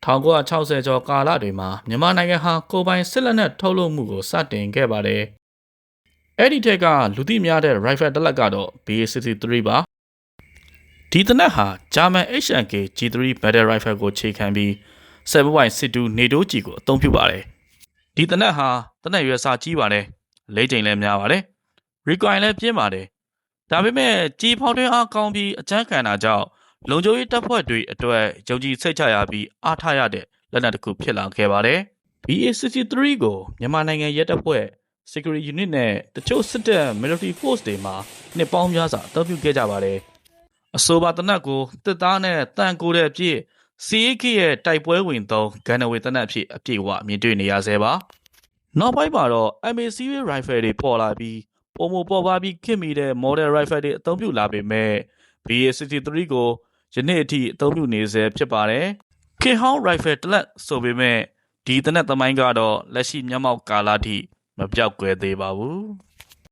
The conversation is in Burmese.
1960ကျော်ကာလတွေမှာမြန်မာနိုင်ငံဟာကိုယ်ပိုင်စစ်လက်နက်ထုတ်လုပ်မှုကိုစတင်ခဲ့ပါတယ်။အဲ့ဒီထက်ကလူသိများတဲ့ rifle တစ်လက်ကတော့ BA-63 ပါ။ဒီတနက်ဟာဂျာမန် HNK G3 Battle Rifle ကိုခြေခံပြီး 7.62 NATO G ကိုအသုံးပြုပါတယ်။ဒီတနက်ဟာတနက်ရွယ်စာကြီးပါတယ်။လေးချိန်လည်းများပါတယ်။ recoil လည်းပြင်းပါတယ်။ဒါပေမဲ့ကြီးဖောက်တွင်းအားကောင်းပြီးအကြမ်းခံတာကြောင့်လုံခြုံရေးတပ်ဖွဲ့တွေအတွက်ယုံကြည်စိတ်ချရပြီးအားထားရတဲ့လက်နက်တစ်ခုဖြစ်လာခဲ့ပါတယ်။ BA-63 ကိုမြန်မာနိုင်ငံရဲတပ်ဖွဲ့ Security Unit နဲ့တချို့စစ်တပ် Military Force တွေမှာနှစ်ပေါင်းများစွာအသုံးပြုခဲ့ကြပါတယ်။အဆိုပါတနက်ကိုတစ်သားနဲ့တန်ကိုတဲ့အဖြစ် CAK ရဲ့တိုက်ပွဲဝင်သုံးဂန်နဝေတနက်အဖြစ်အပြည့်အဝမြင်တွေ့နေရဆဲပါ။နောက်ပိုင်းမှာတော့ MA Series Rifle တွေပေါ်လာပြီးပုံမပေါ်ပါပြီးခင်မိတဲ့ Model Rifle တွေအသုံးပြုလာပေမဲ့ BA-63 ကိုယနေ့အထိအသုံးပြုနေဆဲဖြစ်ပါတယ်။ King Hong Rifle တစ်လက်ဆိုပေမဲ့ဒီတနက်သမိုင်းကတော့လက်ရှိမျက်မှောက်ကာလထိမပြောက်ကွယ်သေးပါဘူး။